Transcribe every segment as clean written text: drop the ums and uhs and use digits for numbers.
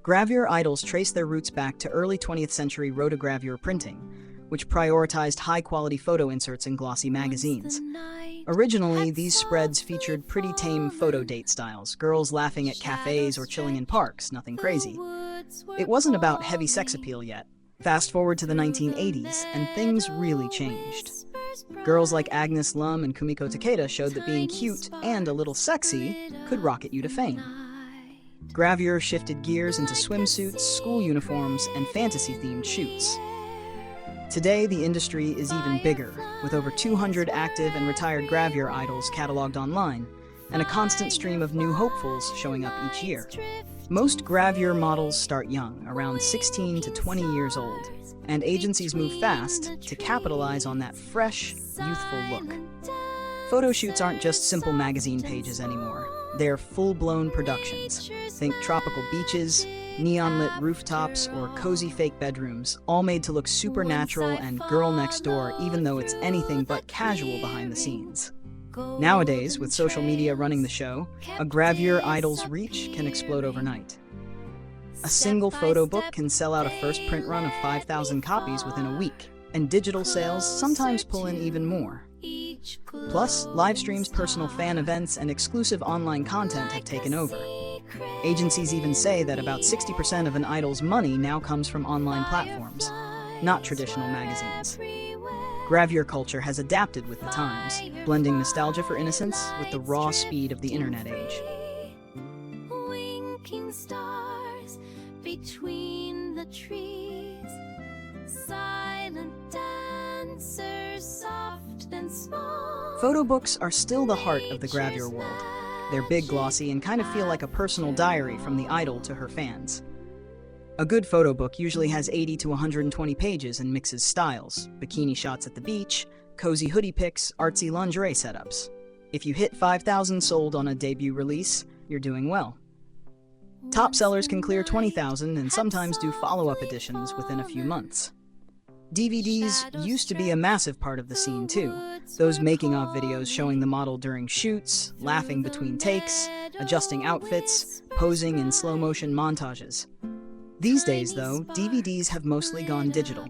Gravure idols trace their roots back to early 20th century rotogravure printing, which prioritized high-quality photo inserts in glossy magazines. Originally, these spreads featured pretty tame photo date styles, girls laughing at cafes or chilling in parks, nothing crazy. It wasn't about heavy sex appeal yet. Fast forward to the 1980s, and things really changed. Girls like Agnes Lum and Kumiko Takeda showed that being cute and a little sexy could rocket you to fame. Gravure shifted gears into swimsuits, school uniforms, and fantasy-themed shoots. Today, the industry is even bigger, with over 200 active and retired Gravure idols cataloged online, and a constant stream of new hopefuls showing up each year. Most Gravure models start young, around 16 to 20 years old, and agencies move fast to capitalize on that fresh, youthful look. Photo shoots aren't just simple magazine pages anymore. They're full-blown productions. Think tropical beaches, neon-lit rooftops, or cozy fake bedrooms, all made to look supernatural and girl next door, even though it's anything but casual behind the scenes. Nowadays, with social media running the show, a Gravure idol's reach can explode overnight. A single photo book can sell out a first print run of 5,000 copies within a week, and digital sales sometimes pull in even more. Plus, live streams, personal fan events, and exclusive online content have taken over. Agencies even say that about 60% of an idol's money now comes from online platforms, not traditional magazines. Gravure culture has adapted with the times, blending nostalgia for innocence with the raw speed of the internet age. Winking stars between the trees, silent dancers, soft and small. Photo books are still the heart of the Gravure world. They're big, glossy, and kind of feel like a personal diary from the idol to her fans. A good photo book usually has 80 to 120 pages and mixes styles, bikini shots at the beach, cozy hoodie pics, artsy lingerie setups. If you hit 5,000 sold on a debut release, you're doing well. Top sellers can clear 20,000 and sometimes do follow-up editions within a few months. DVDs used to be a massive part of the scene too. Those making-of videos showing the model during shoots, laughing between takes, adjusting outfits, posing in slow-motion montages. These days, though, DVDs have mostly gone digital.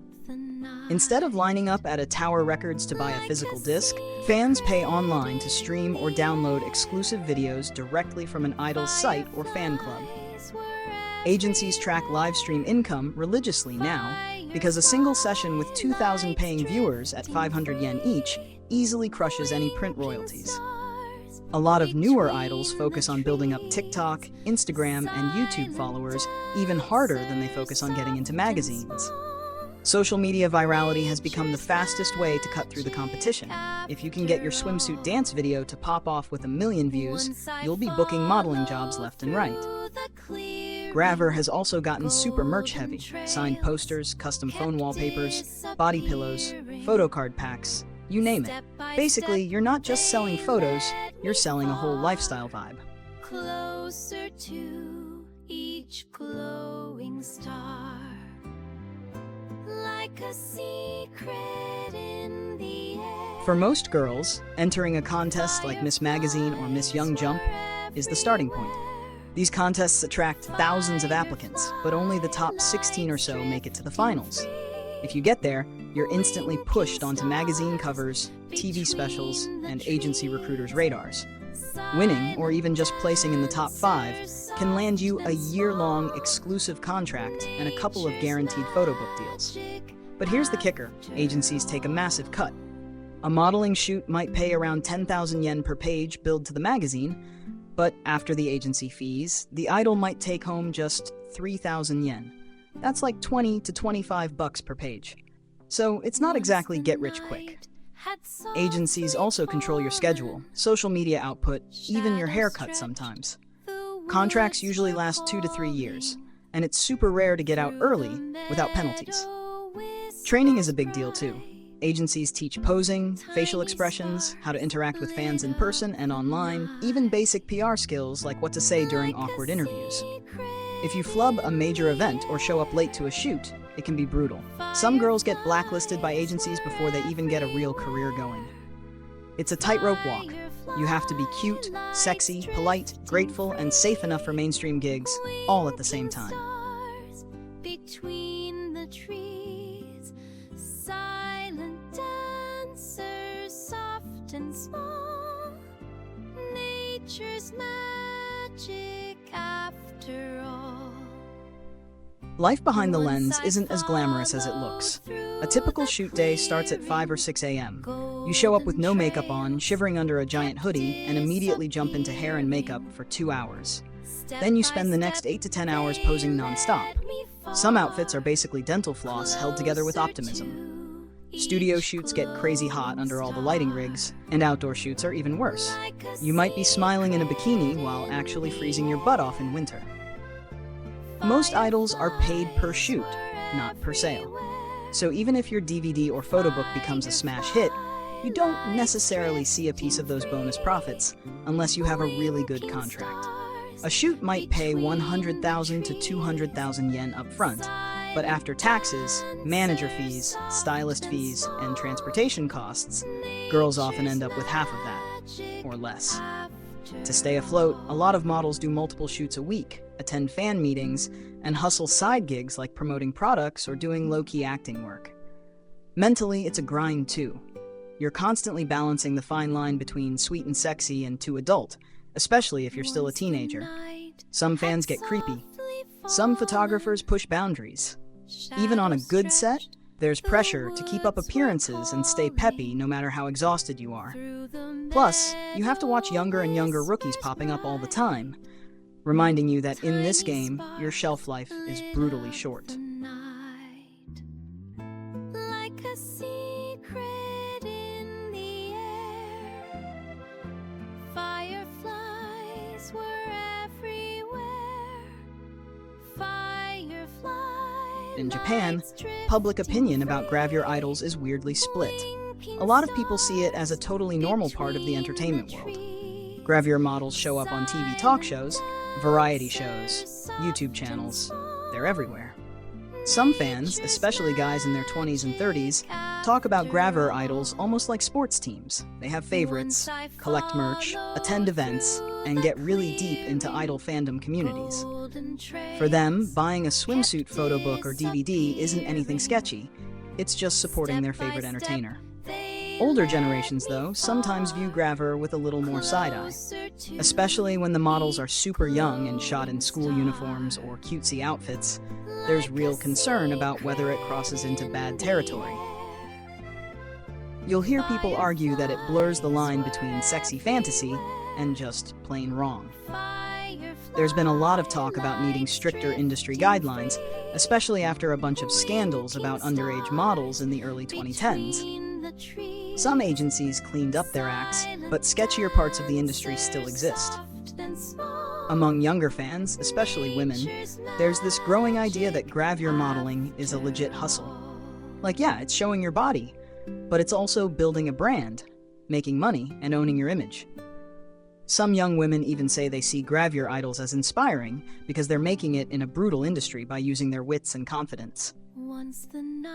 Instead of lining up at a Tower Records to buy a physical disc, fans pay online to stream or download exclusive videos directly from an idol's site or fan club. Agencies track live stream income religiously now because a single session with 2,000 paying viewers at 500 yen each easily crushes any print royalties. A lot of newer idols focus on building up TikTok, Instagram, and YouTube followers even harder than they focus on getting into magazines. Social media virality has become the fastest way to cut through the competition. If you can get your swimsuit dance video to pop off with 1 million views, you'll be booking modeling jobs left and right. Gravure has also gotten super merch heavy. Signed posters, custom phone wallpapers, body pillows, photo card packs, you name it. Basically, you're not just selling photos, you're selling a whole lifestyle vibe. Closer to each glowing star, like a secret in the air. For most girls, entering a contest like Miss Magazine or Miss Young Jump is the starting point. These contests attract thousands of applicants, but only the top 16 or so make it to the finals. If you get there, you're instantly pushed onto magazine covers, TV specials, and agency recruiters' radars. Winning, or even just placing in the top 5, can land you a year-long exclusive contract and a couple of guaranteed photo book deals. But here's the kicker: agencies take a massive cut. A modeling shoot might pay around 10,000 yen per page billed to the magazine, but after the agency fees, the idol might take home just 3,000 yen. That's like 20 to 25 bucks per page. So it's not exactly get rich quick. Agencies also control your schedule, social media output, even your haircut sometimes. Contracts usually last 2 to 3 years, and it's super rare to get out early without penalties. Training is a big deal too. Agencies teach posing, facial expressions, how to interact with fans in person and online, even basic PR skills like what to say during awkward interviews. If you flub a major event or show up late to a shoot, it can be brutal. Some girls get blacklisted by agencies before they even get a real career going. It's a tightrope walk. You have to be cute, sexy, polite, grateful, and safe enough for mainstream gigs, all at the same time. between the trees, silent dancers, soft and small, nature's magic after all. Life behind the lens isn't as glamorous as it looks. A typical shoot day starts at 5 or 6 a.m. You show up with no makeup on, shivering under a giant hoodie, and immediately jump into hair and makeup for 2 hours. Then you spend the next 8 to 10 hours posing non-stop. Some outfits are basically dental floss held together with optimism. Studio shoots get crazy hot under all the lighting rigs, and outdoor shoots are even worse. You might be smiling in a bikini while actually freezing your butt off in winter. Most idols are paid per shoot, not per sale. So even if your DVD or photo book becomes a smash hit, you don't necessarily see a piece of those bonus profits unless you have a really good contract. A shoot might pay 100,000 to 200,000 yen up front, but after taxes, manager fees, stylist fees, and transportation costs, girls often end up with half of that, or less. To stay afloat, a lot of models do multiple shoots a week, attend fan meetings, and hustle side gigs like promoting products or doing low-key acting work. Mentally, it's a grind too. You're constantly balancing the fine line between sweet and sexy and too adult, especially if you're still a teenager. Some fans get creepy. Some photographers push boundaries. Even on a good set, there's pressure to keep up appearances and stay peppy no matter how exhausted you are. Plus, you have to watch younger and younger rookies popping up all the time, reminding you that in this game, your shelf life is brutally short. Like a secret in the air, fireflies were everywhere. In Japan, public opinion about Gravure idols is weirdly split. A lot of people see it as a totally normal part of the entertainment world. Gravure models show up on TV talk shows, variety shows, YouTube channels. They're everywhere. Some fans, especially guys in their 20s and 30s, talk about Gravure idols almost like sports teams. They have favorites, collect merch, attend events, and get really deep into idol fandom communities. For them, buying a swimsuit photo book or DVD isn't anything sketchy. It's just supporting their favorite entertainer. Older generations, though, sometimes view Gravure with a little more side-eye, especially when the models are super young and shot in school uniforms or cutesy outfits. There's real concern about whether it crosses into bad territory. You'll hear people argue that it blurs the line between sexy fantasy and just plain wrong. There's been a lot of talk about needing stricter industry guidelines, especially after a bunch of scandals about underage models in the early 2010s. Some agencies cleaned up their acts, but sketchier parts of the industry still exist. Among younger fans, especially women, there's this growing idea that Gravure modeling is a legit hustle. Like, yeah, it's showing your body, but it's also building a brand, making money, and owning your image. Some young women even say they see Gravure idols as inspiring because they're making it in a brutal industry by using their wits and confidence.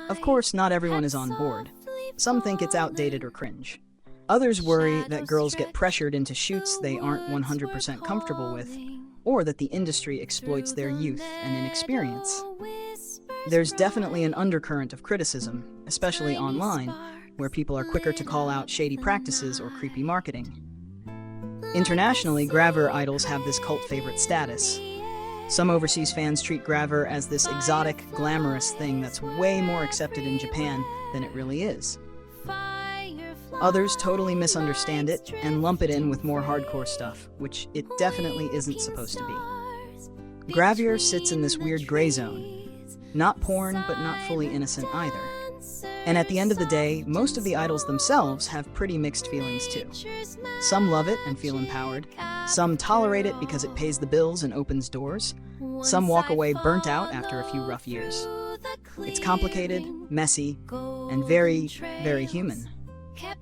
Of course, not everyone is on board. Some think it's outdated or cringe. Others worry that girls get pressured into shoots they aren't 100% comfortable with, or that the industry exploits their youth and inexperience. There's definitely an undercurrent of criticism, especially online, where people are quicker to call out shady practices or creepy marketing. Internationally, Gravure idols have this cult favorite status. Some overseas fans treat Gravure as this exotic, glamorous thing that's way more accepted in Japan than it really is. Others totally misunderstand it and lump it in with more hardcore stuff, which it definitely isn't supposed to be. Gravure sits in this weird gray zone. Not porn, but not fully innocent either. And at the end of the day, most of the idols themselves have pretty mixed feelings too. Some love it and feel empowered. Some tolerate it because it pays the bills and opens doors. Some walk away burnt out after a few rough years. It's complicated, messy, and very, very human.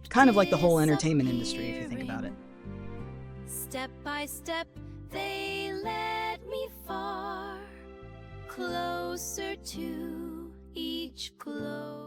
Kind of like the whole entertainment industry, if you think about it. Step by step, they led me far, closer to each glow.